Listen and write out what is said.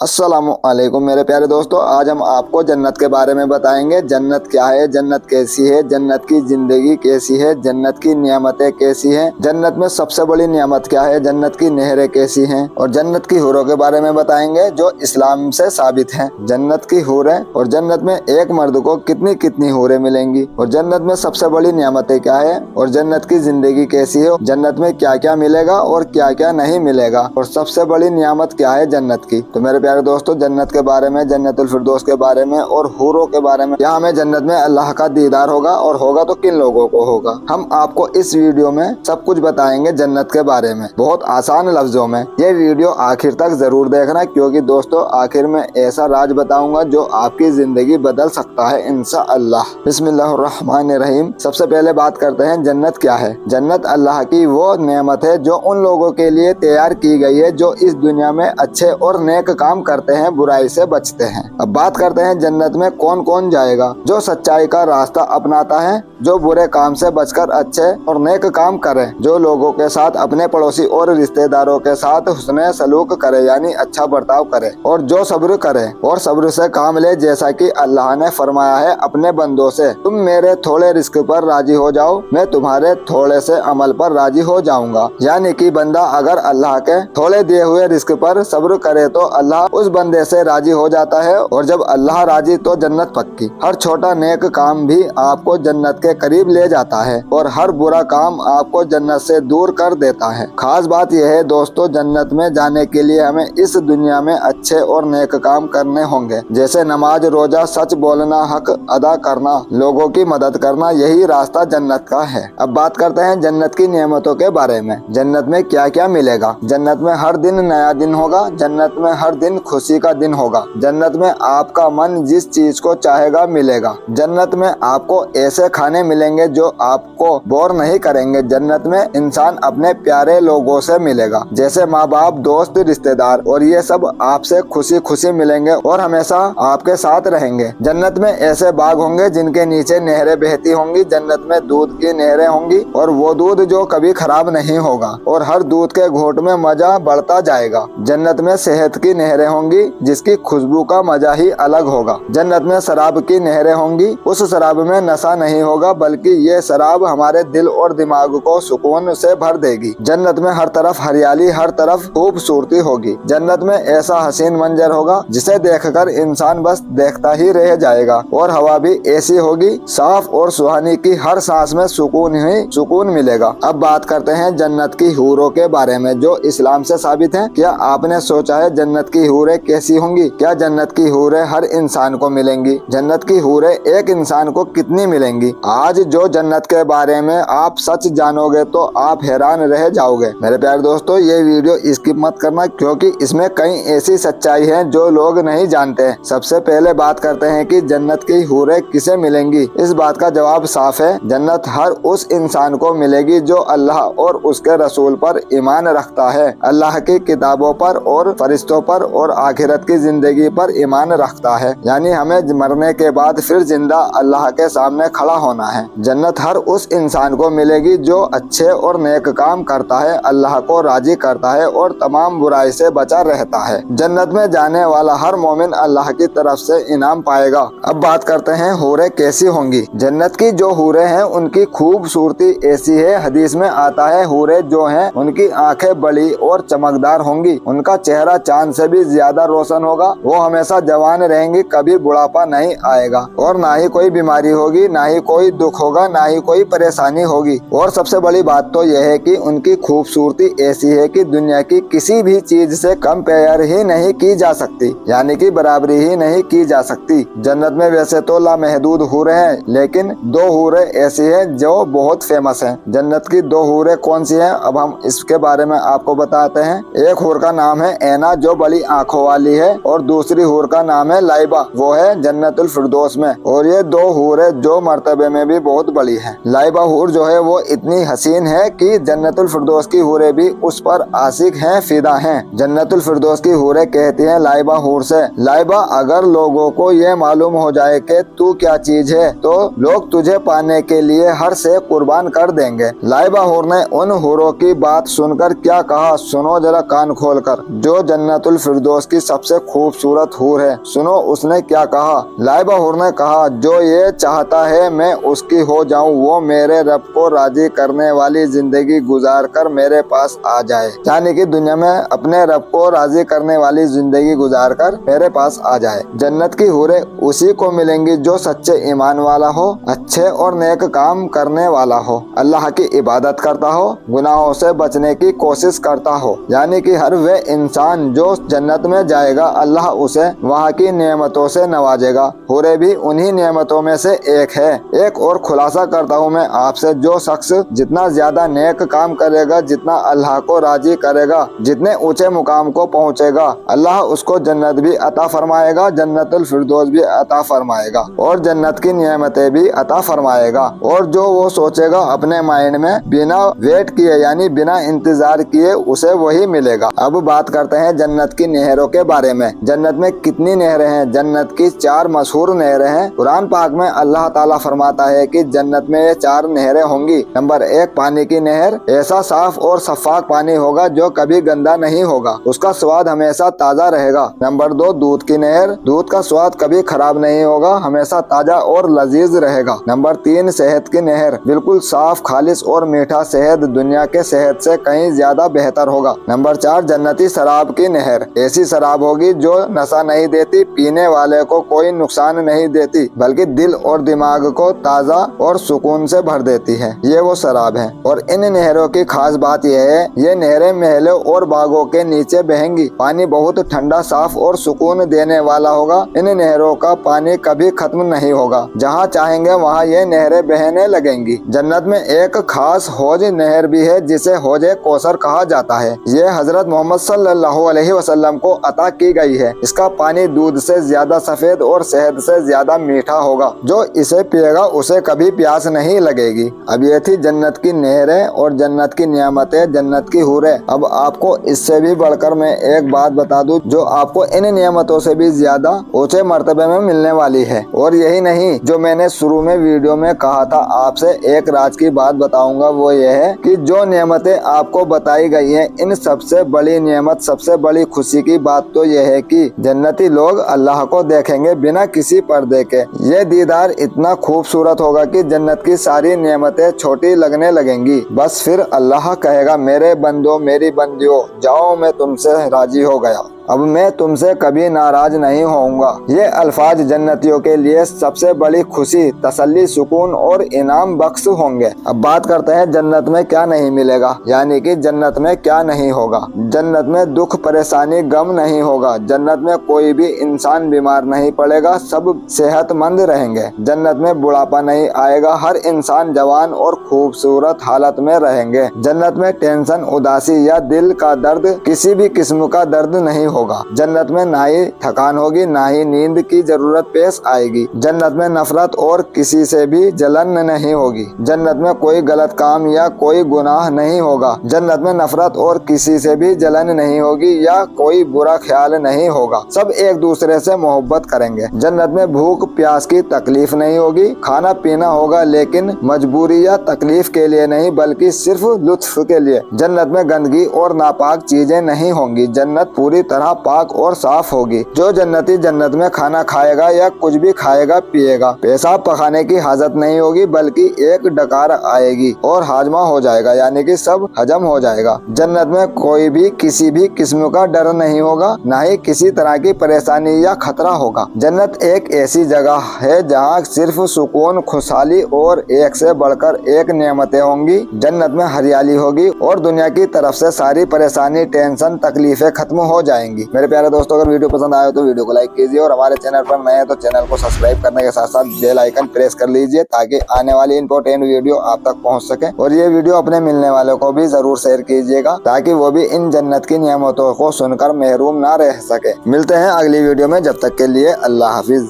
अस्सलामुअलैकुम मेरे प्यारे दोस्तों, आज हम आपको जन्नत के बारे में बताएंगे। जन्नत क्या है, जन्नत कैसी है, जन्नत की जिंदगी कैसी है, जन्नत की नियामतें कैसी हैं, जन्नत में सबसे बड़ी नियामत क्या है, जन्नत की नहरें कैसी हैं और जन्नत की हूरों के बारे में बताएंगे जो इस्लाम से साबित हैं। जन्नत की हूरें और जन्नत में एक मर्द को कितनी कितनी हूरें मिलेंगी और जन्नत में सबसे बड़ी नियामतें क्या है और जन्नत की जिंदगी कैसी है, जन्नत में क्या क्या मिलेगा और क्या क्या नहीं मिलेगा और सबसे बड़ी नियामत क्या है जन्नत की। तो मेरे प्यारे दोस्तों, जन्नत के बारे में, जन्नतुल फिरदौस के बारे में और हूरों के बारे में, क्या हमें जन्नत में अल्लाह का दीदार होगा और होगा तो किन लोगों को होगा, हम आपको इस वीडियो में सब कुछ बताएंगे जन्नत के बारे में, बहुत आसान लफ्जों में। ये वीडियो आखिर तक जरूर देखना, क्योंकि दोस्तों आखिर में ऐसा राज बताऊंगा जो आपकी जिंदगी बदल सकता है इंशाअल्लाह। बिस्मिल्लाहिर्रहमानिर्रहीम। सबसे पहले बात करते हैं जन्नत क्या है। जन्नत अल्लाह की वो नेमत है जो उन लोगों के लिए तैयार की गई है जो इस दुनिया में अच्छे और नेक काम करते हैं, बुराई से बचते हैं। अब बात करते हैं जन्नत में कौन कौन जाएगा। जो सच्चाई का रास्ता अपनाता है, जो बुरे काम से बचकर अच्छे और नेक काम करे, जो लोगों के साथ, अपने पड़ोसी और रिश्तेदारों के साथ हुस्ने सलूक करे यानी अच्छा बर्ताव करे, और जो सब्र करे और सब्र से काम ले, जैसा कि अल्लाह ने फरमाया है अपने बंदों से, तुम मेरे थोड़े रिस्क पर राजी हो जाओ, मैं तुम्हारे थोड़े से अमल पर राजी हो जाऊंगा। यानी कि बंदा अगर अल्लाह के थोड़े दिए हुए रिस्क पर सब्र करे तो अल्लाह उस बंदे से राजी हो जाता है, और जब अल्लाह राजी तो जन्नत पक्की। हर छोटा नेक काम भी आपको जन्नत के करीब ले जाता है और हर बुरा काम आपको जन्नत से दूर कर देता है। खास बात यह है दोस्तों, जन्नत में जाने के लिए हमें इस दुनिया में अच्छे और नेक काम करने होंगे, जैसे नमाज, रोजा, सच बोलना, हक अदा करना, लोगों की मदद करना, यही रास्ता जन्नत का है। अब बात करते हैं जन्नत की नियमतों के बारे में। जन्नत में क्या क्या मिलेगा। जन्नत में हर दिन नया दिन होगा, जन्नत में हर दिन खुशी का दिन होगा, जन्नत में आपका मन जिस चीज को चाहेगा मिलेगा, जन्नत में आपको ऐसे खाने मिलेंगे जो आपको बोर नहीं करेंगे, जन्नत में इंसान अपने प्यारे लोगों से मिलेगा, जैसे माँ बाप, दोस्त, रिश्तेदार, और ये सब आपसे खुशी खुशी मिलेंगे और हमेशा आपके साथ रहेंगे। जन्नत में ऐसे बाग होंगे जिनके नीचे नहरें बहती होंगी, जन्नत में दूध की नहरें होंगी और वो दूध जो कभी खराब नहीं होगा और हर दूध के घूंट में मजा बढ़ता जाएगा। जन्नत में सेहत की नहरें होंगी जिसकी खुशबू का मजा ही अलग होगा। जन्नत में शराब की नहरें होंगी, उस शराब में नशा नहीं होगा बल्कि ये शराब हमारे दिल और दिमाग को सुकून से भर देगी। जन्नत में हर तरफ हरियाली, हर तरफ खूबसूरती होगी। जन्नत में ऐसा हसीन मंजर होगा जिसे देखकर इंसान बस देखता ही रह जाएगा, और हवा भी ऐसी होगी साफ और सुहानी की हर सांस में सुकून ही सुकून मिलेगा। अब बात करते हैं जन्नत की हूरों के बारे में जो इस्लाम से साबित है। क्या आपने सोचा है जन्नत की हूरें कैसी होंगी? क्या जन्नत की हूरें हर इंसान को मिलेंगी? जन्नत की हूरें एक इंसान को कितनी मिलेंगी? आज जो जन्नत के बारे में आप सच जानोगे तो आप हैरान रह जाओगे। मेरे प्यारे दोस्तों, ये वीडियो स्किप मत करना, क्योंकि इसमें कई ऐसी सच्चाई है जो लोग नहीं जानते। सबसे पहले बात करते हैं कि जन्नत की हूरें किसे मिलेंगी। इस बात का जवाब साफ है, जन्नत हर उस इंसान को मिलेगी जो अल्लाह और उसके रसूल पर ईमान रखता है, अल्लाह की किताबों पर और फरिश्तों पर और आखिरत की जिंदगी पर ईमान रखता है, यानी हमें मरने के बाद फिर जिंदा अल्लाह के सामने खड़ा होना है। जन्नत हर उस इंसान को मिलेगी जो अच्छे और नेक काम करता है, अल्लाह को राजी करता है और तमाम बुराई से बचा रहता है। जन्नत में जाने वाला हर मोमिन अल्लाह की तरफ से इनाम पाएगा। अब बात करते हैं हूरें कैसी होंगी। जन्नत की जो हूरें हैं उनकी खूबसूरती ऐसी है, हदीस में आता है हूरें जो हैं उनकी आंखें बड़ी और चमकदार होंगी, उनका चेहरा चांद से भी ज्यादा रोशन होगा, वो हमेशा जवान रहेंगी, कभी बुढ़ापा नहीं आएगा और ना ही कोई बीमारी होगी, ना ही कोई दुख होगा, ना ही कोई परेशानी होगी। और सबसे बड़ी बात तो यह है कि उनकी खूबसूरती ऐसी है कि दुनिया की किसी भी चीज से कंपेयर ही नहीं की जा सकती, यानी कि बराबरी ही नहीं की जा सकती। जन्नत में वैसे तो लामहदूद हूरें हैं, लेकिन दो हूरें ऐसी हैं जो बहुत फेमस हैं। जन्नत की दो हूरें कौन सी हैं, अब हम इसके बारे में आपको बताते हैं। एक हूर का नाम है ऐना जो बड़ी आंखों वाली है, और दूसरी हूर का नाम है लाइबा, वो है जन्नतुल फिरदौस में। और ये दो हूरें जो मर्तबे में भी बहुत बड़ी हैं। लाइबा हूर जो है वो इतनी हसीन है कि जन्नतुल फिरदौस की हूरें भी उस पर आशिक हैं, फिदा हैं। जन्नतुल फिरदौस की हूरें कहती हैं लाइबा हूर से, लाइबा अगर लोगों को ये मालूम हो जाए कि तू क्या चीज है तो लोग तुझे पाने के लिए हर से कुर्बान कर देंगे। लाइबा हूर ने उन हूरों की बात सुनकर क्या कहा, सुनो जरा कान खोलकर। जो जन्नतुल फिरदौस फिरदौस की सबसे खूबसूरत हूर है। सुनो उसने क्या कहा। लाइबा हूर ने कहा, जो ये चाहता है मैं उसकी हो जाऊं, वो मेरे रब को राजी करने वाली जिंदगी गुजार कर मेरे पास आ जाए। यानी कि दुनिया में अपने रब को राजी करने वाली जिंदगी गुजार कर मेरे पास आ जाए। जन्नत की हूरें उसी को मिलेंगी जो सच्चे ईमान वाला हो, अच्छे और नेक काम करने वाला हो, अल्लाह की इबादत करता हो, गुनाहों से बचने की कोशिश करता हो। यानी कि हर वे इंसान जो जन्नत में जाएगा अल्लाह उसे वहाँ की नेमतों से नवाजेगा। हूरें भी उन्हीं नेमतों में से एक है। एक और खुलासा करता हूँ मैं आपसे, जो शख्स जितना ज्यादा नेक काम करेगा, जितना अल्लाह को राजी करेगा, जितने ऊंचे मुकाम को पहुँचेगा, अल्लाह उसको जन्नत भी अता फरमाएगा, जन्नतुल फिरदौस भी अता फरमाएगा और जन्नत की नेमतें भी अता फरमाएगा। और जो वो सोचेगा अपने माइंड में, बिना वेट किए यानी बिना इंतजार किए, उसे वही मिलेगा। अब बात करते हैं जन्नत की नहरों के बारे में। जन्नत में कितनी नहरें हैं? जन्नत की 4 मशहूर नहरें हैं। कुरान पाक में अल्लाह ताला फरमाता है कि जन्नत में ये 4 नहरें होंगी। नंबर 1 पानी की नहर। ऐसा साफ और शफाफ पानी होगा जो कभी गंदा नहीं होगा, उसका स्वाद हमेशा ताजा रहेगा। नंबर 2 दूध की नहर। दूध का स्वाद कभी खराब नहीं होगा, हमेशा ताजा और लजीज रहेगा। नंबर 3 शहद की नहर। बिल्कुल साफ, खालिस और मीठा शहद दुनिया के शहद से कहीं ज्यादा बेहतर होगा। नंबर 4 जन्नती शराब की नहर। ऐसी शराब होगी जो नशा नहीं देती, पीने वाले को कोई नुकसान नहीं देती, बल्कि दिल और दिमाग को ताजा और सुकून से भर देती है। ये वो शराब है। और इन नहरों की खास बात यह है, ये नहरें महलों और बागों के नीचे बहेंगी। पानी बहुत ठंडा, साफ और सुकून देने वाला होगा। इन नहरों का पानी कभी खत्म नहीं होगा। जहाँ चाहेंगे वहाँ ये नहरें बहने लगेंगी। जन्नत में एक खास हौज नहर भी है जिसे हौजे कौसर कहा जाता है। ये हजरत मोहम्मद सल्लल्लाहु अलैहि वसल्लम को अता की गई है। इसका पानी दूध से ज्यादा सफेद और शहद से ज्यादा मीठा होगा। जो इसे पिएगा उसे कभी प्यास नहीं लगेगी। अब ये थी जन्नत की नहरें और जन्नत की नियामतें, जन्नत की हूरें। अब आपको इससे भी बढ़कर मैं एक बात बता दूं जो आपको इन नियामतों से भी ज्यादा ऊंचे मर्तबे में मिलने वाली है। और यही नहीं, जो मैंने शुरू में वीडियो में कहा था आपसे एक राज की बात बताऊंगा, वो ये है कि जो नियामतें आपको बताई गई हैं, इन सबसे बड़ी नियामत, सबसे बड़ी खुशी की बात तो यह है कि जन्नती लोग अल्लाह को देखेंगे बिना किसी पर्दे के। ये दीदार इतना खूबसूरत होगा कि जन्नत की सारी नियामतें छोटी लगने लगेंगी। बस फिर अल्लाह कहेगा, मेरे बंदो, मेरी बंदियों, जाओ मैं तुमसे राजी हो गया, अब मैं तुमसे कभी नाराज नहीं होऊंगा। ये अल्फाज जन्नतियों के लिए सबसे बड़ी खुशी, तसल्ली, सुकून और इनाम बख्श होंगे। अब बात करते हैं जन्नत में क्या नहीं मिलेगा, यानी कि जन्नत में क्या नहीं होगा। जन्नत में दुख, परेशानी, गम नहीं होगा। जन्नत में कोई भी इंसान बीमार नहीं पड़ेगा, सब सेहतमंद रहेंगे। जन्नत में बुढ़ापा नहीं आएगा, हर इंसान जवान और खूबसूरत हालत में रहेंगे। जन्नत में टेंशन, उदासी या दिल का दर्द, किसी भी किस्म का दर्द नहीं होगा। जन्नत में ना ही थकान होगी, ना ही नींद की जरूरत पेश आएगी। जन्नत में नफरत और किसी से भी जलन नहीं होगी। जन्नत में कोई गलत काम या कोई गुनाह नहीं होगा। जन्नत में नफरत और किसी से भी जलन नहीं होगी या कोई बुरा ख्याल नहीं होगा। सब एक दूसरे से मोहब्बत करेंगे। जन्नत में भूख प्यास की तकलीफ नहीं होगी। खाना पीना होगा, लेकिन मजबूरी या तकलीफ के लिए नहीं, बल्कि सिर्फ लुत्फ के लिए। जन्नत में गंदगी और नापाक चीजें नहीं होंगी। जन्नत पूरी तरह पाक और साफ होगी। जो जन्नती जन्नत में खाना खाएगा या कुछ भी खाएगा पिएगा, पेशाब पखाने की हाजत नहीं होगी, बल्कि एक डकार आएगी और हाजमा हो जाएगा, यानी कि सब हजम हो जाएगा। जन्नत में कोई भी किसी भी किस्म का डर नहीं होगा, ना ही किसी तरह की परेशानी या खतरा होगा। जन्नत एक ऐसी जगह है जहाँ सिर्फ सुकून, खुशहाली और एक से बढ़कर एक नेमतें होंगी। जन्नत में हरियाली होगी और दुनिया की तरफ से सारी परेशानी, टेंशन, तकलीफें खत्म हो जाएंगी। मेरे प्यारे दोस्तों, अगर वीडियो पसंद आए तो वीडियो को लाइक कीजिए और हमारे चैनल पर नए हैं तो चैनल को सब्सक्राइब करने के साथ साथ बेल आइकन प्रेस कर लीजिए ताकि आने वाली इंपॉर्टेंट वीडियो आप तक पहुंच सके। और ये वीडियो अपने मिलने वालों को भी जरूर शेयर कीजिएगा ताकि वो भी इन जन्नत की नियामतों को सुनकर महरूम ना रह सके। मिलते हैं अगली वीडियो में, जब तक के लिए अल्लाह हाफिज।